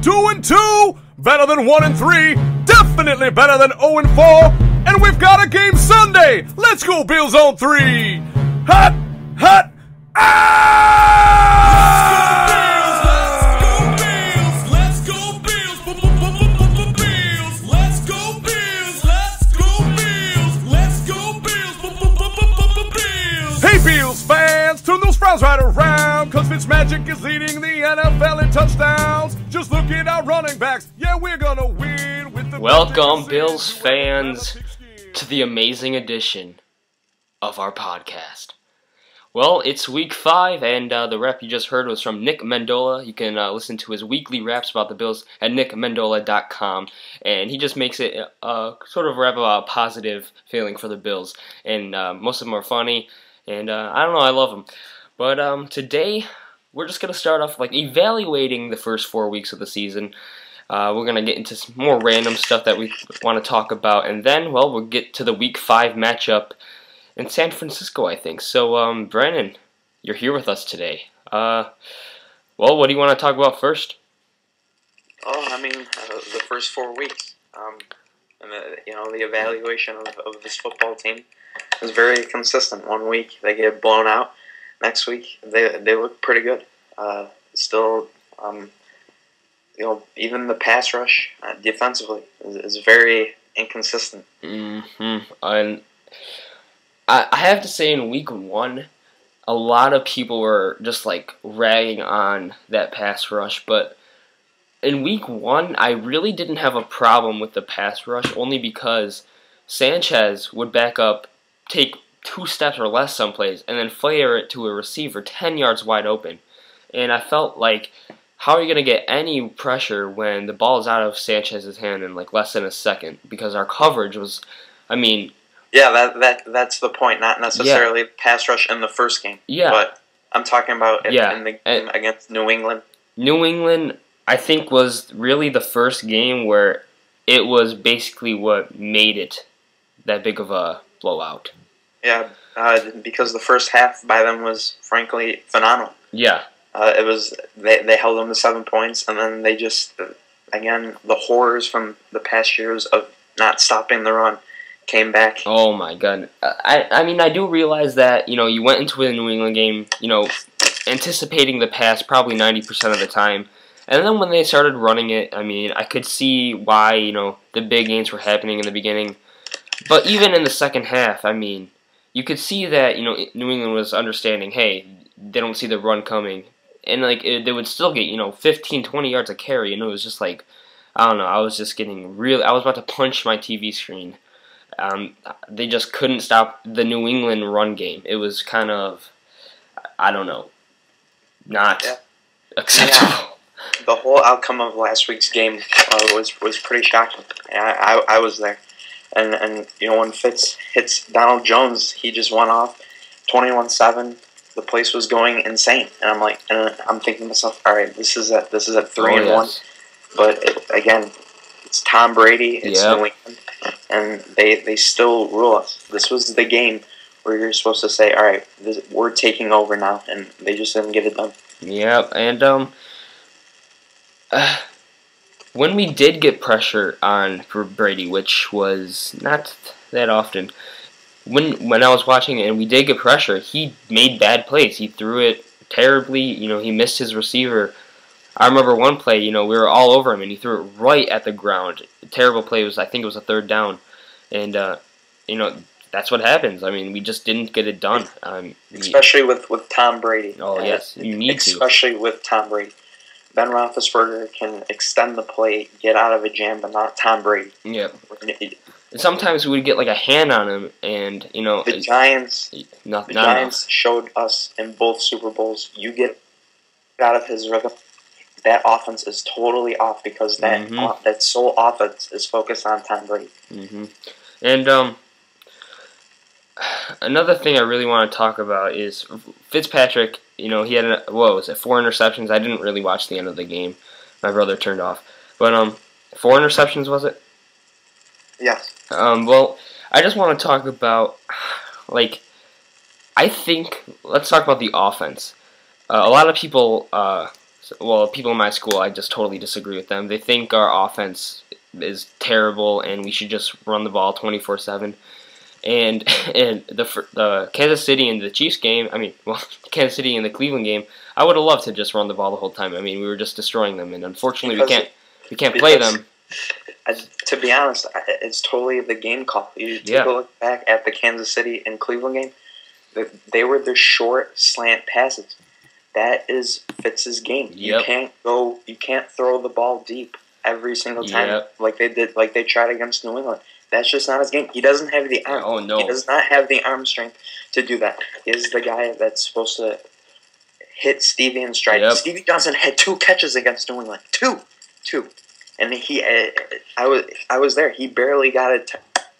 2-2, better than 1-3, definitely better than 0-4, and we've got a game Sunday. Let's go Bills on 3. Hot, hot, Bills fans, turn those frowns right around, cause Fitzmagic is leading the NFL in touchdowns. Just look at our running backs, yeah, we're gonna win with the... Welcome, Bills fans, to the amazing edition of our podcast. Well, it's week 5, and the rep you just heard was from Nick Mendola. You can listen to his weekly raps about the Bills at nickmendola.com, and he just makes it sort of rap about a positive feeling for the Bills, and most of them are funny. And I don't know, I love them. But today, we're just going to start off like evaluating the first 4 weeks of the season. We're going to get into some more random stuff that we want to talk about. And then, well, we'll get to the week 5 matchup in San Francisco, I think. So, Brandon, you're here with us today. Well, what do you want to talk about first? Oh, I mean, the first 4 weeks. And the evaluation of this football team is very consistent. 1 week they get blown out. Next week they look pretty good. Still, even the pass rush defensively is very inconsistent. And I have to say, in week 1, a lot of people were just like ragging on that pass rush, but in week 1, I really didn't have a problem with the pass rush, only because Sanchez would back up, take 2 steps or less some plays, and then flare it to a receiver 10 yards wide open. And I felt like, how are you going to get any pressure when the ball is out of Sanchez's hand in like less than a second? Because our coverage was, I mean... Yeah, that's the point, not necessarily pass rush in the first game. Yeah. But I'm talking about in the game against New England. New England, I think, was really the first game where it was basically what made it that big of a blowout. Yeah, because the first half by them was frankly phenomenal. Yeah. It was they held them to 7 points, and then they just, again, the horrors from the past years of not stopping the run came back. Oh my God. I mean, I do realize that, you went into a New England game, anticipating the pass probably 90% of the time. And then when they started running it, I mean, I could see why, the big gains were happening in the beginning. But even in the second half, I mean, you could see that, New England was understanding, hey, they don't see the run coming. And, they would still get, 15, 20 yards a carry. And it was just like, I don't know, I was just getting I was about to punch my TV screen. They just couldn't stop the New England run game. It was kind of, I don't know, not acceptable. Yeah. The whole outcome of last week's game was pretty shocking. I was there. And when Fitz hits Donald Jones, he just went off 21-7. The place was going insane. And I'm thinking to myself, all right, this is at 3-1. But again, it's Tom Brady, it's New England, and they still rule us. This was the game where you're supposed to say, all right, we're taking over now, and they just didn't get it done. Yeah, and when we did get pressure on for Brady, which was not that often, when I was watching it and we did get pressure, he made bad plays. He threw it terribly. He missed his receiver. I remember one play, we were all over him, and he threw it right at the ground. Terrible play. I think it was a 3rd down. And, that's what happens. I mean, we just didn't get it done. Especially with Tom Brady. Oh, yes. You need to. Especially with Tom Brady. Ben Roethlisberger can extend the play, get out of a jam, but not Tom Brady. Yep. Sometimes we would get like a hand on him, and the Giants. Giants showed us in both Super Bowls. You get out of his rhythm, that offense is totally off because that sole offense is focused on Tom Brady. And another thing I really want to talk about is Fitzpatrick. He had 4 interceptions. I didn't really watch the end of the game. My brother turned off. But 4 interceptions, was it? Yes. Well, I just want to talk about, I think, let's talk about the offense. A lot of people well, people in my school, I just totally disagree with them. They think our offense is terrible and we should just run the ball 24/7. And the Kansas City and the Chiefs game, Kansas City and the Cleveland game, I would have loved to just run the ball the whole time. I mean, we were just destroying them, and unfortunately we can't play them. To be honest, it's totally the game call. You take a look back at the Kansas City and Cleveland game. They were the short slant passes. That is Fitz's game. Yep. You can't throw the ball deep every single time like they tried against New England. That's just not his game. He doesn't have the arm. Oh, no. He does not have the arm strength to do that. He is the guy that's supposed to hit Stevie in stride. Yep. Stevie Johnson had 2 catches against New England. Two. And I was there. He barely got it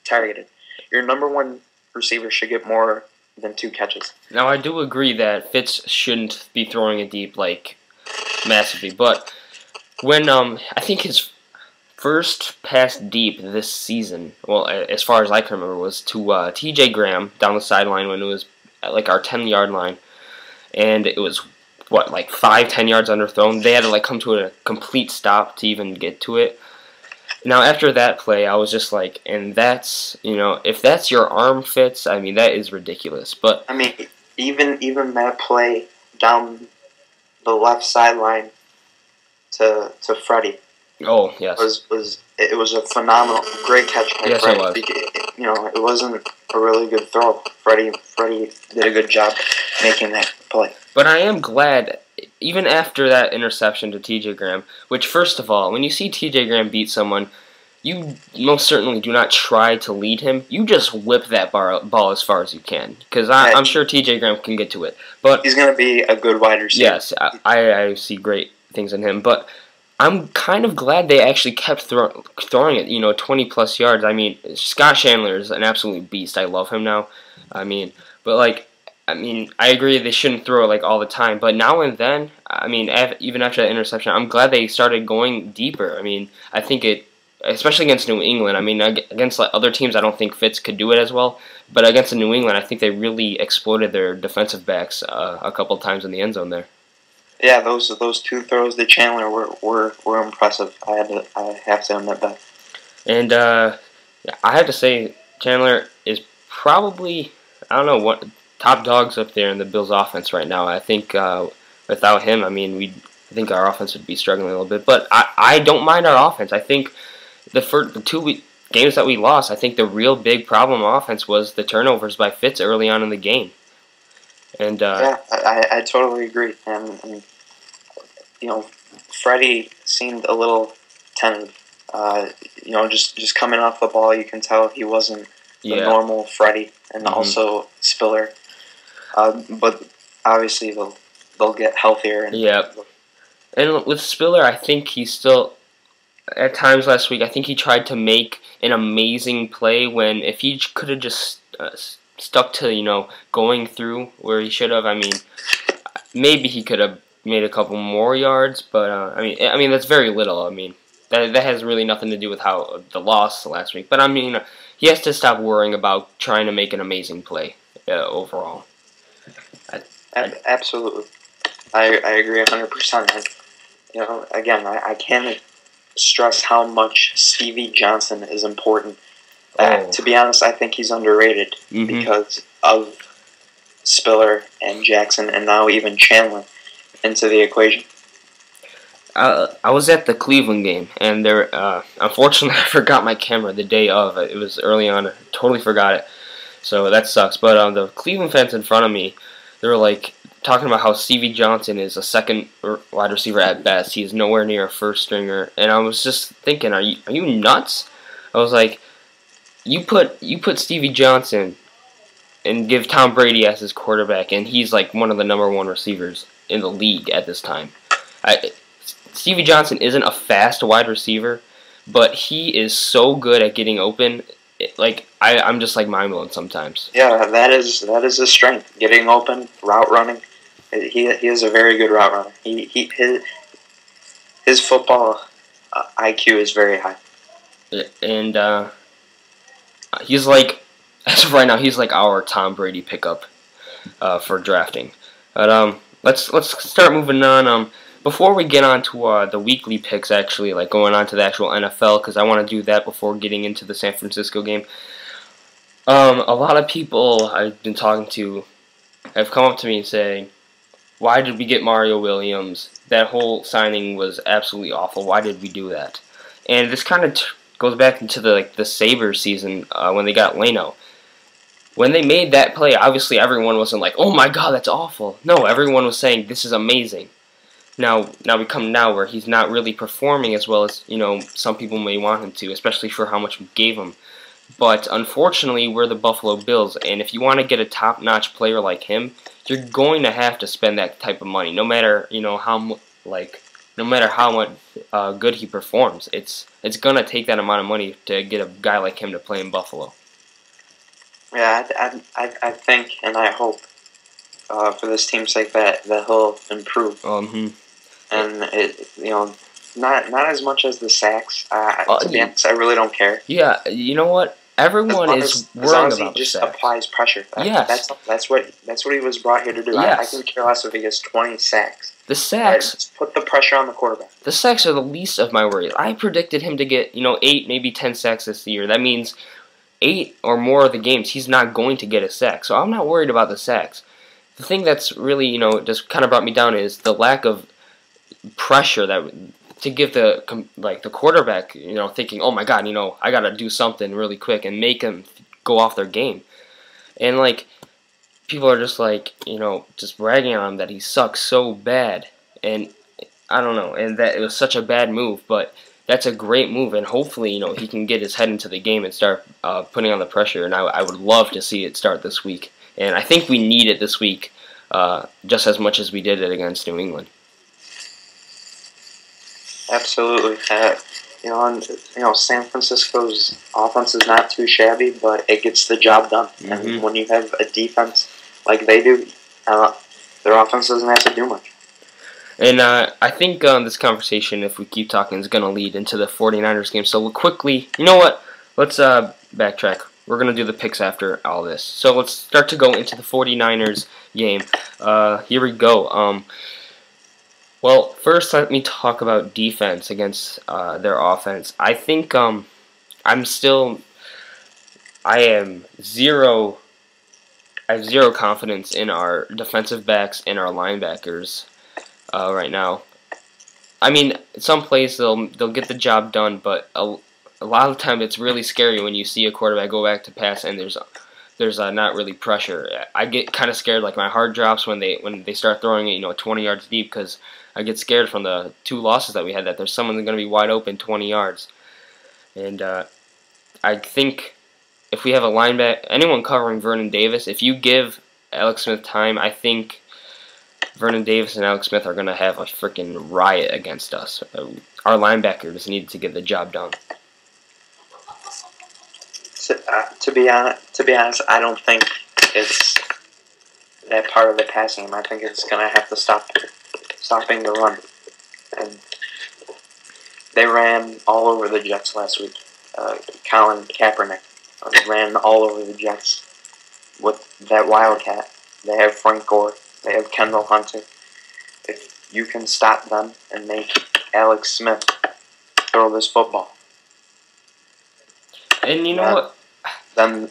targeted. Your number one receiver should get more than 2 catches. Now, I do agree that Fitz shouldn't be throwing it deep, like, massively. But when, I think his first pass deep this season, well, as far as I can remember, was to T.J. Graham down the sideline when it was at, like, our 10-yard line. And it was, like 5-10 yards underthrown. They had to, like, come to a complete stop to even get to it. Now, after that play, I was just like, and that's, if that's your arm, Fitz, I mean, that is ridiculous. But I mean, even that play down the left sideline to Freddie. Oh, yes. It was a phenomenal, great catch by yes, Freddie. It was. It wasn't a really good throw. Freddie did a good job making that play. But I am glad, even after that interception to T.J. Graham, which, first of all, when you see T.J. Graham beat someone, you most certainly do not try to lead him. You just whip that ball as far as you can, because I'm sure T.J. Graham can get to it. But he's going to be a good wide receiver. Yes, I see great things in him, but I'm kind of glad they actually kept throwing it, 20-plus yards. I mean, Scott Chandler is an absolute beast. I love him now. I agree they shouldn't throw it, like, all the time. But now and then, even after that interception, I'm glad they started going deeper. I mean, I think especially against New England, against other teams, I don't think Fitz could do it as well. But against the New England, I think they really exploited their defensive backs a couple times in the end zone there. Yeah, those 2 throws to Chandler were impressive. I have to admit that. And I have to say, Chandler is probably, I don't know, what top dogs up there in the Bills' offense right now. I think without him, I think our offense would be struggling a little bit. But I don't mind our offense. I think the 2 games that we lost, I think the real big problem on offense was the turnovers by Fitz early on in the game. And I totally agree. And Freddie seemed a little tentative. Just coming off the ball, you can tell he wasn't the normal Freddie, and also Spiller. But obviously they'll get healthier. And with Spiller, I think he's still, at times last week, I think he tried to make an amazing play when if he could have just stuck to, going through where he should have, maybe he could have made a couple more yards, but, that's very little. That has really nothing to do with how the loss last week. But, he has to stop worrying about trying to make an amazing play overall. Absolutely. I agree 100%. And, again, I can't stress how much Stevie Johnson is important. To be honest, I think he's underrated because of Spiller and Jackson and now even Chandler into the equation. I was at the Cleveland game, and unfortunately I forgot my camera the day of. It was early on. I totally forgot it, so that sucks. But the Cleveland fans in front of me, they were like talking about how Stevie Johnson is a second wide receiver at best. He's nowhere near a first stringer, and I was just thinking, are you nuts? I was like, you put Stevie Johnson and give Tom Brady as his quarterback, and he's like one of the number 1 receivers in the league at this time. Stevie Johnson isn't a fast wide receiver, but he is so good at getting open. I'm just like mind blown sometimes. Yeah, that is his strength, getting open, route running. He is a very good route runner. His football IQ is very high. And he's like, as of right now, he's like our Tom Brady pickup for drafting. But let's start moving on. before we get on to the weekly picks, actually, like going on to the actual NFL, because I want to do that before getting into the San Francisco game. A lot of people I've been talking to have come up to me and saying, why did we get Mario Williams? That whole signing was absolutely awful. Why did we do that? And this kind of goes back into the Sabres season when they got Leno. When they made that play, obviously everyone wasn't like, oh my god, that's awful. No, everyone was saying, this is amazing. Now we come now where he's not really performing as well as, some people may want him to, especially for how much we gave him. But unfortunately, we're the Buffalo Bills, and if you want to get a top-notch player like him, you're going to have to spend that type of money, no matter how much good he performs. It's gonna take that amount of money to get a guy like him to play in Buffalo. Yeah, I think and I hope for this team's sake that he'll improve. And not as much as the sacks. To be honest, I really don't care. Yeah, you know what? Everyone is worrying about he just the sacks. applies pressure. Yes. That's what he was brought here to do. Yes. I can care less if he gets 20 sacks. The sacks. Just put the pressure on the quarterback. The sacks are the least of my worries. I predicted him to get 8, maybe 10 sacks this year. That means 8 or more of the games he's not going to get a sack. So I'm not worried about the sacks. The thing that's really just kind of brought me down is the lack of pressure to give the quarterback, thinking, oh my god, I gotta do something really quick and make them go off their game. And people are just just bragging on him that he sucks so bad, and I don't know, and that it was such a bad move, but that's a great move, and hopefully he can get his head into the game and start putting on the pressure, and I would love to see it start this week, and I think we need it this week just as much as we did it against New England. Absolutely. San Francisco's offense is not too shabby, but it gets the job done. Mm-hmm. And when you have a defense like they do, their offense doesn't have to do much. And I think this conversation, if we keep talking, is going to lead into the 49ers game. So we'll quickly, you know what? Let's backtrack. We're going to do the picks after all this. So let's start to go into the 49ers game. Here we go. Well, first let me talk about defense against their offense. I think I have zero confidence in our defensive backs and our linebackers right now. I mean, some plays they'll get the job done, but a lot of the time it's really scary when you see a quarterback go back to pass and there's not really pressure. I get kind of scared, like my heart drops when they start throwing it 20 yards deep, because I get scared from the 2 losses that we had that there's someone going to be wide open 20 yards. And I think if we have a linebacker, anyone covering Vernon Davis, if you give Alex Smith time, I think Vernon Davis and Alex Smith are going to have a freaking riot against us. Our linebackers need to get the job done. To be honest, I don't think it's that part of the passing game. I think it's going to have to stopping the run. And they ran all over the Jets last week. Colin Kaepernick ran all over the Jets with that Wildcat. They have Frank Gore. They have Kendall Hunter. If you can stop them and make Alex Smith throw this football, and you know what? Then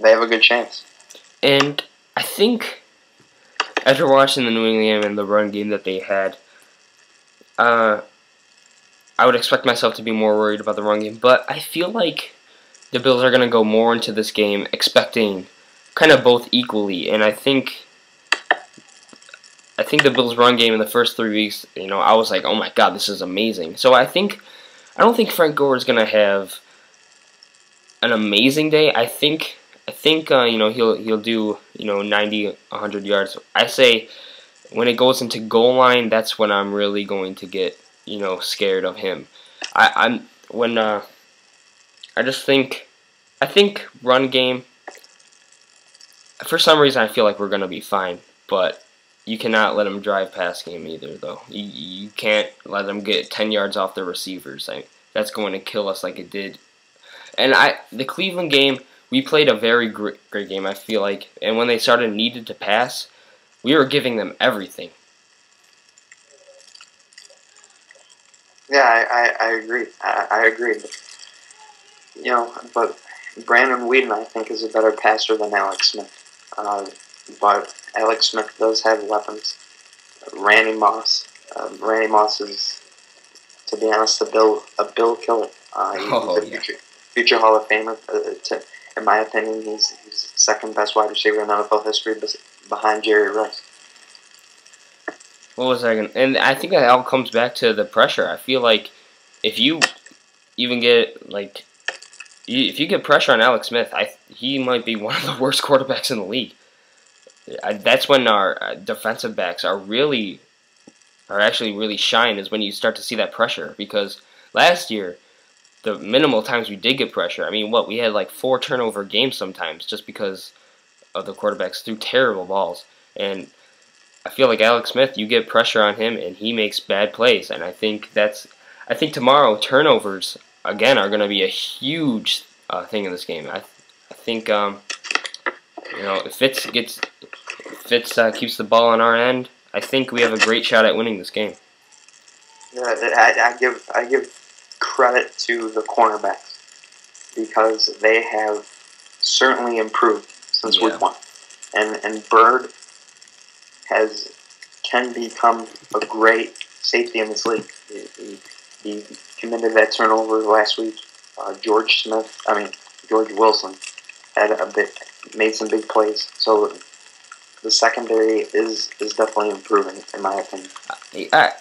they have a good chance. And I think after watching the New England game and the run game that they had, I would expect myself to be more worried about the run game. But I feel like the Bills are going to go more into this game expecting kind of both equally. And I think the Bills' run game in the first 3 weeks, I was like, oh my god, this is amazing. So I don't think Frank Gore is going to have an amazing day. I think he'll do 90, 100 yards. I say when it goes into goal line, that's when I'm really going to get scared of him. I think run game. For some reason, I feel like we're gonna be fine, but you cannot let them drive pass game either, though. You can't let them get 10 yards off the receivers. That's going to kill us like it did. And the Cleveland game, we played a very great game, I feel like. And when they needed to pass, we were giving them everything. Yeah, I agree. I agree. But Brandon Whedon, I think, is a better passer than Alex Smith. But Alex Smith does have weapons. Randy Moss. Randy Moss is, to be honest, a Bill killer. He's a future Hall of Famer. In my opinion, he's the second best wide receiver in NFL history, behind Jerry Rice. What was I going? And I think that all comes back to the pressure. I feel like if you even get if you get pressure on Alex Smith, he might be one of the worst quarterbacks in the league. That's when our defensive backs are actually really shine, is when you start to see that pressure. Because last year, the minimal times we did get pressure, I mean, we had like 4 turnover games sometimes just because of the quarterbacks threw terrible balls. And I feel like Alex Smith, you get pressure on him and he makes bad plays. And I think tomorrow turnovers again are going to be a huge thing in this game. I think if Fitz keeps the ball on our end, I think we have a great shot at winning this game. Yeah, I give credit to the cornerbacks because they have certainly improved since week 1, and Bird can become a great safety in this league. He committed that turnover last week. George Wilson made some big plays. So the secondary is definitely improving, in my opinion.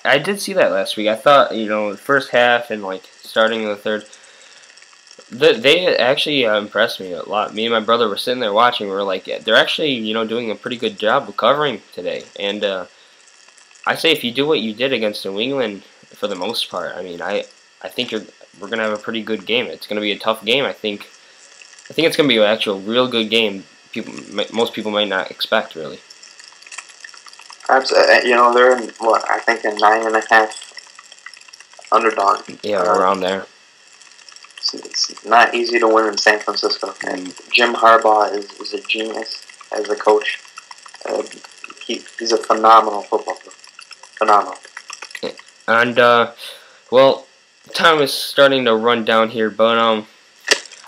I did see that last week. I thought, the first half and starting in the third, they actually impressed me a lot. Me and my brother were sitting there watching. We were like, they're actually doing a pretty good job of covering today. And I say if you do what you did against New England for the most part, I mean, I think we're gonna have a pretty good game. It's gonna be a tough game. I think it's gonna be an actual real good game. Most people might not expect, really. Perhaps they're in I think a 9.5 underdog. Yeah, around there. It's not easy to win in San Francisco. And Jim Harbaugh is a genius as a coach. He's a phenomenal football player. Phenomenal. And time is starting to run down here, but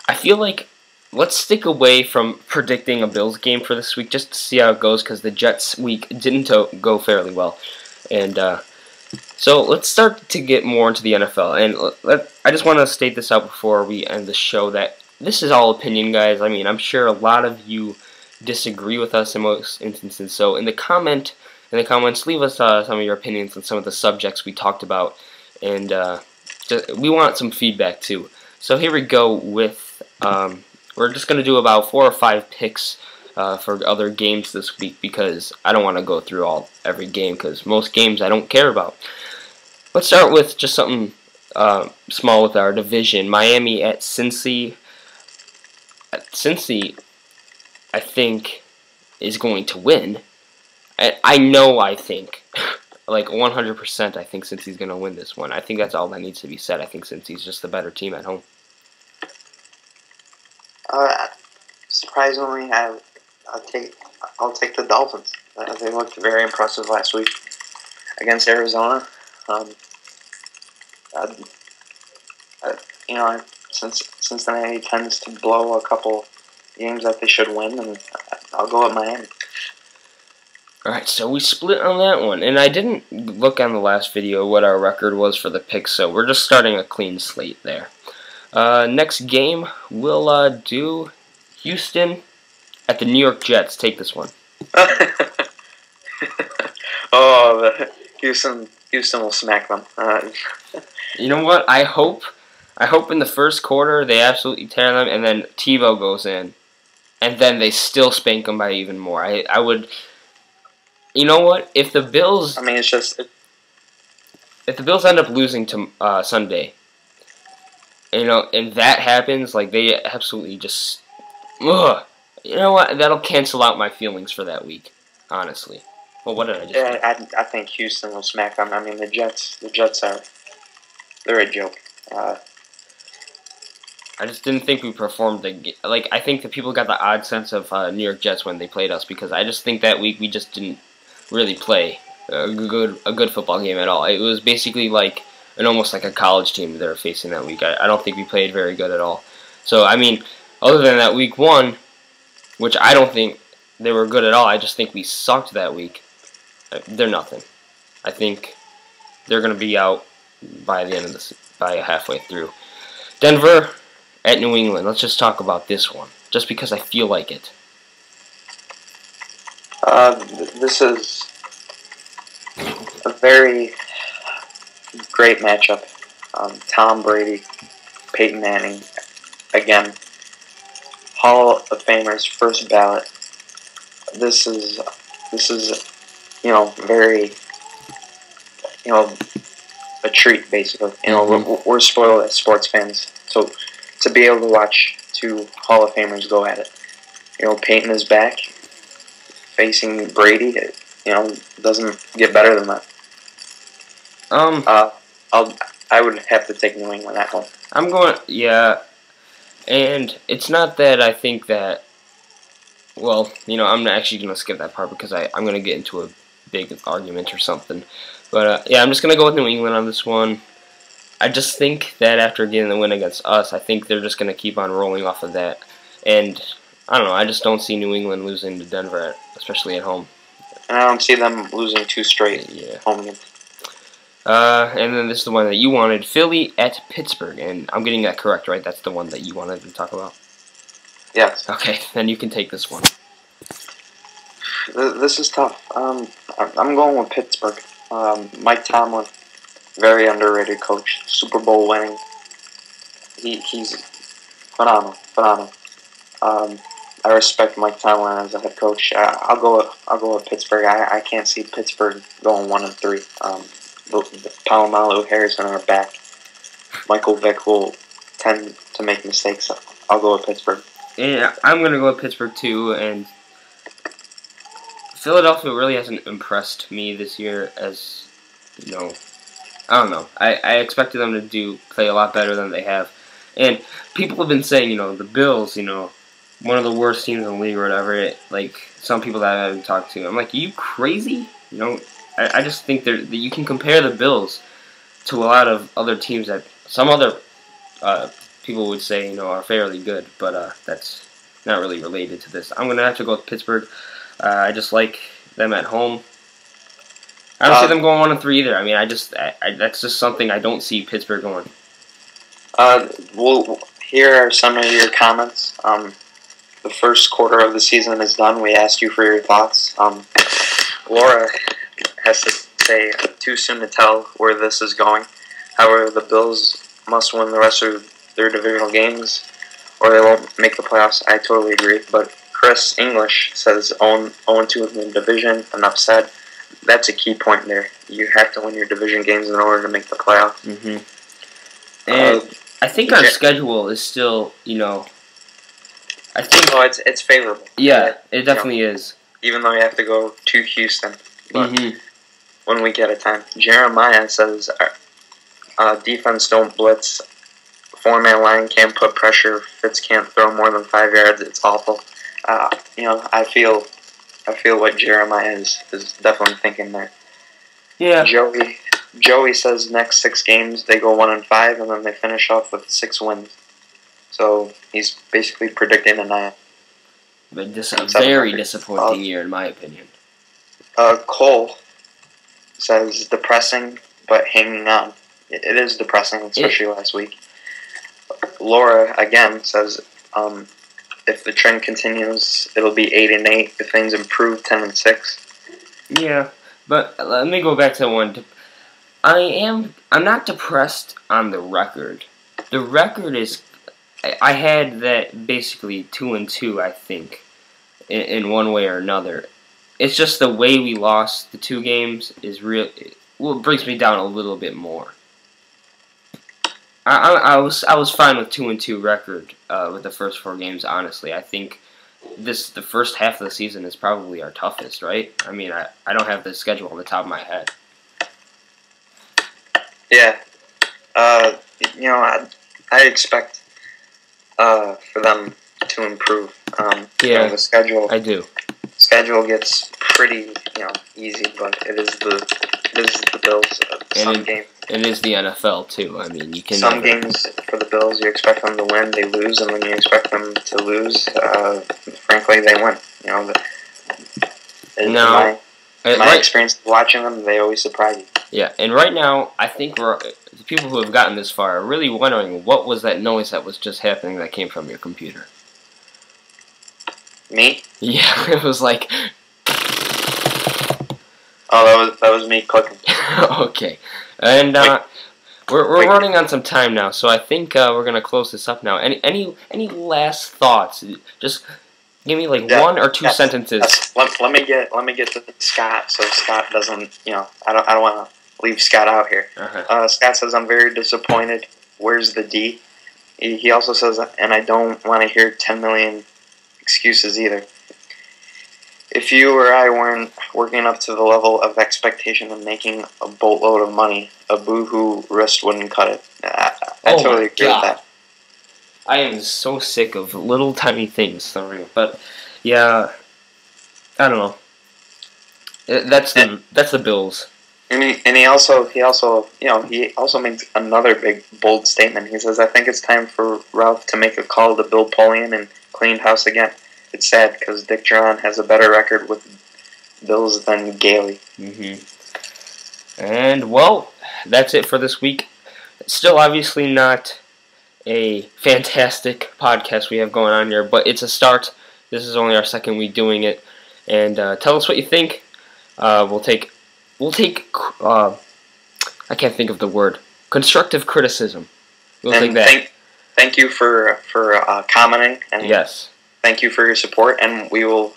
I feel like let's stick away from predicting a Bills game for this week just to see how it goes, because the Jets week didn't go fairly well. And so let's start to get more into the NFL. And I just want to state this out before we end the show that this is all opinion, guys. I mean, I'm sure a lot of you disagree with us in most instances. So in the comments, leave us some of your opinions on some of the subjects we talked about. And we want some feedback too. So here we go with... we're just going to do about 4 or 5 picks for other games this week, because I don't want to go through every game, because most games I don't care about. Let's start with just something small with our division. Miami at Cincy. Cincy, I think, is going to win. I think, like 100%, I think Cincy's going to win this one. I think that's all that needs to be said. I think Cincy's just the better team at home. Surprisingly, I'll take the Dolphins. They looked very impressive last week against Arizona. Since Cincinnati tends to blow a couple games that they should win, and I'll go with Miami. Alright, so we split on that one, and I didn't look on the last video what our record was for the picks, so we're just starting a clean slate there. Next game, we'll do Houston at the New York Jets. Take this one. Houston will smack them. You know what? I hope in the first quarter they absolutely tear them, and then Tebow goes in, and then they still spank them by even more. I would. You know what? If the Bills... I mean, it's just... If the Bills end up losing to Sunday, and that happens, they absolutely just... Ugh. You know what? That'll cancel out my feelings for that week, honestly. Well, what did I just say? I think Houston will smack them. I mean, the Jets they're a joke. I just didn't think we performed I think the people got the odd sense of New York Jets when they played us, because I just think that week we just didn't really play a good football game at all. It was basically like almost like a college team they're facing that week. I don't think we played very good at all. So, I mean, other than that week 1, which I don't think they were good at all, I just think we sucked that week, they're nothing. I think they're going to be out by the end of this, by halfway through. Denver at New England. Let's just talk about this one, just because I feel like it. This is a very great matchup. Tom Brady, Peyton Manning, again, Hall of Famers, first ballot. This is very, a treat, basically. We're spoiled as sports fans. So to be able to watch 2 Hall of Famers go at it. Peyton is back, facing Brady. Doesn't get better than that. I would have to take New England at home. I'm going, yeah, and it's not that I think that, well, I'm actually going to skip that part because I'm going to get into a big argument or something. But, yeah, I'm just going to go with New England on this one. I just think that after getting the win against us, I think they're just going to keep on rolling off of that. And, I don't know, I just don't see New England losing to Denver, especially at home. And I don't see them losing 2 straight home games. And then this is the one that you wanted, Philly at Pittsburgh. And I'm getting that correct, right? That's the one that you wanted to talk about? Yes. Okay, then you can take this one. This is tough. I'm going with Pittsburgh. Mike Tomlin, very underrated coach, Super Bowl winning. He's phenomenal. I respect Mike Tomlin as a head coach. I'll go with Pittsburgh. I can't see Pittsburgh going 1-3. Palomalu, Harrison are back. Michael Vick will tend to make mistakes. I'll go with Pittsburgh. Yeah, I'm going to go with Pittsburgh too, and Philadelphia really hasn't impressed me this year as, I don't know. I expected them to play a lot better than they have. And people have been saying, the Bills, one of the worst teams in the league or whatever. Like, some people that I haven't talked to, I'm like, are you crazy? I just think that you can compare the Bills to a lot of other teams that some other people would say, are fairly good, but that's not really related to this. I'm going to have to go with Pittsburgh. I just like them at home. I don't see them going 1-3 either. I mean, that's just something I don't see Pittsburgh going. Well, here are some of your comments. The first quarter of the season is done. We asked you for your thoughts. Laura has to say, too soon to tell where this is going. However, the Bills must win the rest of their divisional games or they won't make the playoffs. I totally agree. But Chris English says 0-2 in the division, enough said. That's a key point there. You have to win your division games in order to make the playoffs. And I think our schedule is still, I think... Oh, it's favorable. Yeah, it definitely is. Even though you have to go to Houston. But 1 week at a time. Jeremiah says, defense don't blitz. 4-man line can't put pressure. Fitz can't throw more than 5 yards. It's awful. I feel what Jeremiah is definitely thinking there. Yeah. Joey says next 6 games they go 1-5 and then they finish off with 6 wins. So he's basically predicting a 9. But this is a very disappointing year in my opinion. Cole says depressing but hanging on. It is depressing, especially last week. Laura again says if the trend continues, it'll be 8-8. If things improve, 10-6. Yeah, but let me go back to one. I'm not depressed on the record. The record is, I had that basically 2-2. I think, in one way or another. It's just the way we lost the 2 games is real. Well, it brings me down a little bit more. I was fine with 2-2 record with the first 4 games. Honestly, I think the first half of the season is probably our toughest. Right? I mean, I don't have the schedule on the top of my head. Yeah, I expect for them to improve. The schedule. I do. Schedule gets pretty easy, but it is the Bills. Some game. It is the NFL too. I mean, you can. Some games for the Bills, you expect them to win, they lose, and when you expect them to lose, frankly, they win. You know, in my experience of watching them, they always surprise you. Yeah, and right now, I think the people who have gotten this far are really wondering what was that noise that was just happening that came from your computer. Me? Yeah, it was like. Oh, that was me clicking. Okay, and we're running on some time now, so I think we're gonna close this up now. Any last thoughts? Just give me like one or two sentences. Let me get to Scott, so Scott doesn't. You know, I don't want to leave Scott out here. Scott says, "I'm very disappointed. Where's the D?" He also says, "And I don't want to hear 10 million excuses either. If you or I weren't working up to the level of expectation and making a boatload of money, a boo-hoo wrist wouldn't cut it." I totally agree with that. I am so sick of little tiny things, but yeah, I don't know. That's the Bills. And he also makes another big bold statement. He says, "I think it's time for Ralph to make a call to Bill Polian and clean house again. It's sad because Dick Duran has a better record with Bills than Gailey." And, well, that's it for this week. Still obviously not a fantastic podcast we have going on here, but it's a start. This is only our second week doing it. And tell us what you think. We'll take I can't think of the word. Constructive criticism. We'll take that. Thank you for commenting. And yes. Thank you for your support, and we will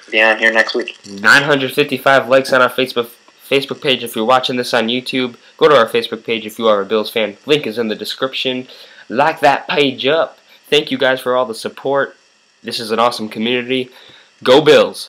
be on here next week. 955 likes on our Facebook page if you're watching this on YouTube. Go to our Facebook page if you are a Bills fan. Link is in the description. Like that page up. Thank you guys for all the support. This is an awesome community. Go Bills!